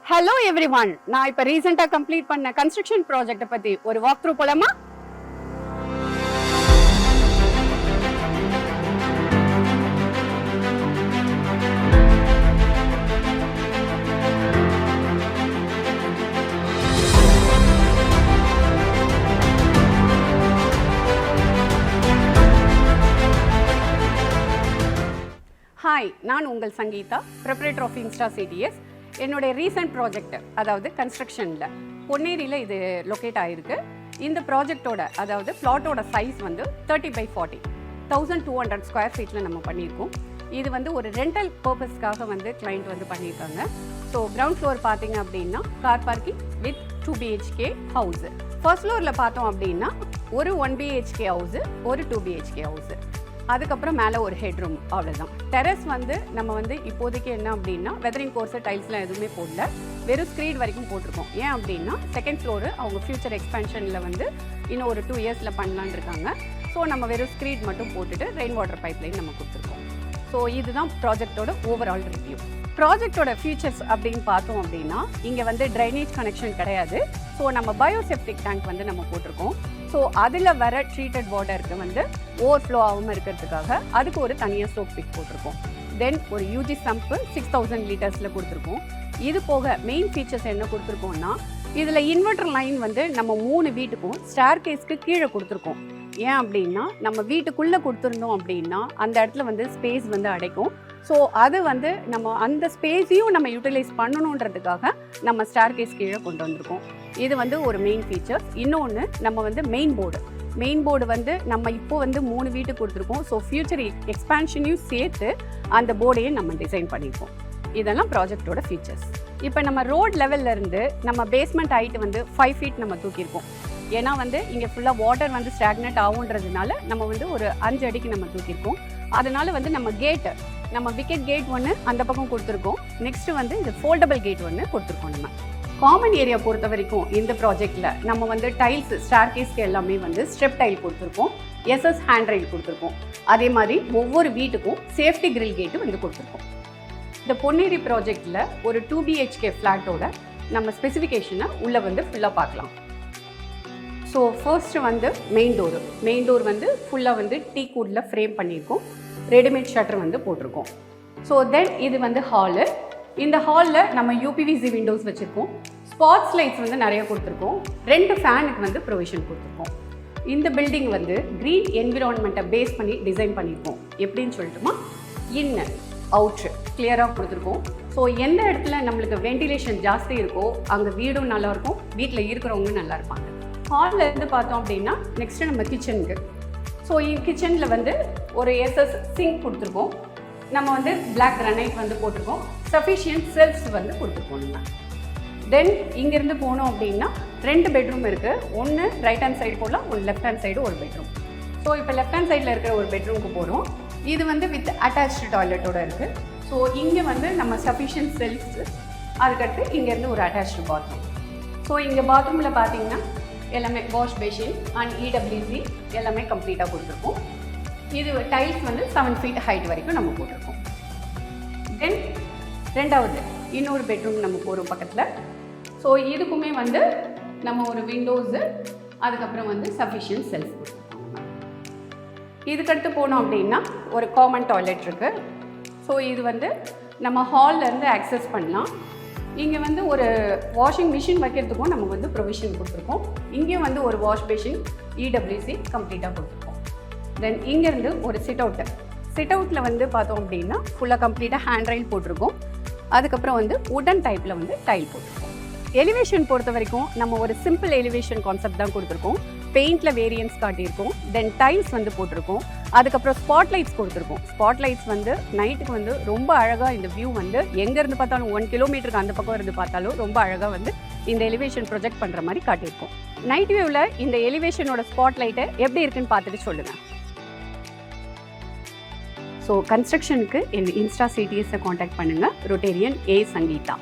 Hello everyone. நான் இப்ப ரீசெண்டா கம்ப்ளீட் பண்ண கன்ஸ்ட்ரக்ஷன் ப்ராஜெக்ட் பத்தி ஒரு வாக் த்ரூ போலாமா? ஹாய், நான் உங்கள் சங்கீதா, ப்ரிப்பரேட்டர் ஆஃப் இன்ஸ்டா சிடிஎஸ். என்னுடைய ரீசெண்ட் ப்ராஜெக்ட் அதாவது கன்ஸ்ட்ரக்ஷனில் பொன்னேரியில் இது லொக்கேட் ஆகிருக்கு. இந்த ப்ராஜெக்டோட அதாவது பிளாட்டோட சைஸ் வந்து 30x40 1200 ஸ்கொயர் ஃபீட்டில் நம்ம பண்ணியிருக்கோம். இது வந்து ஒரு ரெண்டல் பர்பஸ்க்காக வந்து கிளைண்ட் வந்து பண்ணியிருக்காங்க. ஸோ கிரவுண்ட் ஃப்ளோர் பார்த்தீங்க அப்படின்னா car parking with 2 BHK house. First ஃப்ளோரில் பார்த்தோம் அப்படின்னா ஒரு 1 BHK ஹவுஸு, ஒரு 2 BHK ஹவுஸு, அதுக்கப்புறம் மேலே ஒரு ஹெட்ரூம், அவ்வளோதான். டெரஸ் வந்து நம்ம வந்து இப்போதைக்கு என்ன அப்படின்னா வெதரிங் கோர்ஸு டைல்ஸ்லாம் எதுவுமே போடல, வெறும் ஸ்க்ரீட் வரைக்கும் போட்டிருக்கோம். ஏன் அப்படின்னா செகண்ட் ஃப்ளோரு அவங்க ஃபியூச்சர் எக்ஸ்பென்ஷனில் வந்து இன்னும் ஒரு 2 இயர்ஸில் பண்ணலான்னு இருக்காங்க. ஸோ நம்ம வெறும் ஸ்க்ரீட் மட்டும் போட்டுட்டு ரெயின் வாட்டர் பைப்லைன் நம்ம கொடுத்துருக்கோம். ஸோ இதுதான் ப்ராஜெக்டோட ஓவரால் ரிவ்யூ. ப்ராஜெக்டோட ஃபீச்சர்ஸ் அப்படின்னு பார்த்தோம் அப்படின்னா இங்கே வந்து ட்ரைனேஜ் கனெக்ஷன் கிடையாது. ஸோ நம்ம பயோசெப்டிக் டேங்க் வந்து நம்ம போட்டிருக்கோம். ஸோ அதில் வர ட்ரீட்டட் வாட்டருக்கு வந்து ஓவர்ஃப்ளோ ஆகாமல் இருக்கிறதுக்காக அதுக்கு ஒரு தனியாக சோப் பிக் போட்டிருக்கோம். தென் ஒரு யூஜி சம்ப்பு 6000 லிட்டர்ஸில் கொடுத்துருக்கோம். இது போக மெயின் ஃபீச்சர்ஸ் என்ன கொடுத்துருக்கோம்னா இதில் இன்வெர்டர் லைன் வந்து நம்ம 3 வீட்டுக்கும் ஸ்டேர் கேஸ்க்கு கீழே கொடுத்துருக்கோம். ஏன் அப்படின்னா நம்ம வீட்டுக்குள்ளே கொடுத்துருந்தோம் அப்படின்னா அந்த இடத்துல வந்து ஸ்பேஸ் வந்து அடைக்கும். ஸோ அது வந்து நம்ம அந்த ஸ்பேஸையும் நம்ம யூட்டிலைஸ் பண்ணணுன்றதுக்காக நம்ம ஸ்டேர் கேஸ் கீழே கொண்டு வந்திருக்கோம். இது வந்து ஒரு மெயின் ஃபீச்சர்ஸ். இன்னொன்று நம்ம வந்து மெயின் போர்டு வந்து நம்ம இப்போ வந்து 3 வீட்டுக்கு கொடுத்துருக்கோம். ஸோ ஃபியூச்சர் எக்ஸ்பேன்ஷனையும் சேர்த்து அந்த போர்டையும் நம்ம டிசைன் பண்ணியிருக்கோம். இதெல்லாம் ப்ராஜெக்டோட ஃபீச்சர்ஸ். இப்போ நம்ம ரோட் லெவல்ல இருந்து நம்ம பேஸ்மெண்ட் ஹைட்டு வந்து 5 ஃபீட் நம்ம தூக்கியிருக்கோம். ஏன்னா வந்து இங்கே ஃபுல்லாக வாட்டர் வந்து ஸ்டாக்னேட் ஆகுன்றதுனால நம்ம வந்து ஒரு 5 அடிக்கு நம்ம தூக்கியிருக்கோம். அதனால வந்து நம்ம விக்கெட் கேட் ஒன்று அந்த பக்கம் கொடுத்துருக்கோம். நெக்ஸ்ட்டு வந்து இது ஃபோல்டபிள் கேட் ஒன்று கொடுத்துருக்கோம். நம்ம காமன் ஏரியா பொறுத்த வரைக்கும் இந்த ப்ராஜெக்டில் நம்ம வந்து டைல்ஸ் ஸ்டேர் கேஸ்க்கு எல்லாமே வந்து ஸ்டெப் டைல் கொடுத்துருக்கோம், எஸ்எஸ் ஹேண்ட் ரைல் கொடுத்துருக்கோம். அதே மாதிரி ஒவ்வொரு வீட்டுக்கும் சேஃப்டி கிரில் கேட்டு வந்து கொடுத்துருக்கோம். இந்த பொன்னேரி ப்ராஜெக்டில் ஒரு 2 BHK ஃப்ளாட்டோட நம்ம ஸ்பெசிஃபிகேஷனை உள்ளே வந்து ஃபுல்லாக பார்க்கலாம். ஸோ ஃபர்ஸ்ட்டு வந்து மெயின் டோர் வந்து ஃபுல்லாக வந்து டீக் வுட்டில் ஃப்ரேம் பண்ணியிருக்கோம். ரெடிமேட் ஷட்டர் வந்து போட்டிருக்கோம். ஸோ தென் இது வந்து ஹாலு. இந்த ஹாலில் நம்ம யூபிவிசி விண்டோஸ் வச்சுருக்கோம். ஸ்பாட்ஸ் லைட்ஸ் வந்து நிறைய கொடுத்துருக்கோம். 2 ஃபேனுக்கு வந்து ப்ரொவிஷன் கொடுத்துருக்கோம். இந்த பில்டிங் வந்து க்ரீன் என்விரான்மெண்ட்டை பேஸ் பண்ணி டிசைன் பண்ணியிருக்கோம். எப்படின்னு சொல்லிட்டுமா இன்னர் அவுட்ரு கிளியராக கொடுத்துருக்கோம். ஸோ எந்த இடத்துல நம்மளுக்கு வென்டிலேஷன் ஜாஸ்தி இருக்கோ அங்கே வீடும் நல்லாயிருக்கும், வீட்டில் இருக்கிறவங்களும் நல்லா இருப்பாங்க. ஹாலில் இருந்து பார்த்தோம் அப்படின்னா நெக்ஸ்ட்டு நம்ம கிச்சனுக்கு. ஸோ கிச்சனில் வந்து ஒரு எஸ்எஸ் சிங்க் கொடுத்துருக்கோம். நம்ம வந்து பிளாக் கிரானைட் வந்து போட்டிருக்கோம். சஃபிஷியன்ட் செல்ஃப்ஸ் வந்து கொடுத்துருக்கோம் நம்ம. தென் இங்கேருந்து போனோம் அப்படின்னா 2 பெட்ரூம் இருக்குது. ஒன்று ரைட் ஹேண்ட் சைடு போடலாம், ஒன்று லெஃப்ட் ஹேண்ட் சைடு ஒரு பெட்ரூம். ஸோ இப்போ லெஃப்ட் ஹேண்ட் சைடில் இருக்கிற ஒரு பெட்ரூமுக்கு போகிறோம். இது வந்து வித் அட்டாச்டு டாய்லெட்டோடு இருக்குது. ஸோ இங்கே வந்து நம்ம சஃபிஷியன்ட் செல்ஃப்ஸு, அதுக்கடுத்து இங்கேருந்து ஒரு அட்டாச்டு பாத்ரூம். ஸோ இங்கே பாத்ரூமில் பார்த்தீங்கன்னா எல்லாமே வாஷ் பேஷின் அண்ட் இடபிள்யூசி எல்லாமே கம்ப்ளீட்டாக கொடுத்துருக்கோம். இது டைல்ஸ் வந்து 7 ஃபீட் ஹைட் வரைக்கும் நம்ம போட்டிருக்கோம். தென் ரெண்டாவது இன்னொரு பெட்ரூம் நம்ம போகிறோம் பக்கத்தில். ஸோ இதுக்குமே வந்து நம்ம ஒரு விண்டோஸு, அதுக்கப்புறம் வந்து சஃபிஷியன்ட் செல்ஃப் கொடுத்துருக்கோம். இதுக்கடுத்து போனோம் அப்படின்னா ஒரு காமன் டாய்லெட் இருக்குது. ஸோ இது வந்து நம்ம ஹால்லேருந்து ஆக்சஸ் பண்ணலாம். இங்கே வந்து ஒரு வாஷிங் மிஷின் வைக்கிறதுக்கும் நம்ம வந்து ப்ரொவிஷன் கொடுத்துருக்கோம். இங்கேயும் வந்து ஒரு வாஷ் பேஷின் இடபிள்யூசி கம்ப்ளீட்டாக கொடுத்துருக்கோம். தென் இங்கேருந்து ஒரு சிட் அவுட்டில் வந்து பார்த்தோம் அப்படின்னா ஃபுல்லாக கம்ப்ளீட்டாக ஹேண்ட் ரைல் போட்டிருக்கோம். அதுக்கப்புறம் வந்து உடன் டைப்பில் வந்து டைல் போட்டிருக்கோம். எலிவேஷன் பொறுத்த வரைக்கும் நம்ம ஒரு சிம்பிள் எலிவேஷன் கான்செப்ட் தான் கொடுத்துருக்கோம். பெயிண்டில் வேரியன்ஸ் காட்டியிருக்கோம். தென் டைல்ஸ் வந்து போட்டிருக்கோம். அதுக்கப்புறம் ஸ்பாட் லைட்ஸ் கொடுத்துருக்கோம். ஸ்பாட் லைட்ஸ் வந்து நைட்டுக்கு வந்து ரொம்ப அழகாக இந்த வியூ வந்து எங்கேருந்து பார்த்தாலும் 1 கிலோமீட்டருக்கு அந்த பக்கம் இருந்து பார்த்தாலும் ரொம்ப அழகாக வந்து இந்த எலிவேஷன் ப்ரொஜெக்ட் பண்ணுற மாதிரி காட்டியிருக்கோம். நைட் வியூவில் இந்த எலிவேஷனோட ஸ்பாட் லைட்டை எப்படி இருக்குன்னு பார்த்துட்டு சொல்லுங்கள். ஸோ கன்ஸ்ட்ரக்ஷனுக்கு என் இன்ஸ்டா சிடிஎஸை காண்டாக்ட் பண்ணுங்கள். ரொட்டேரியன் ஏ சங்கீதா.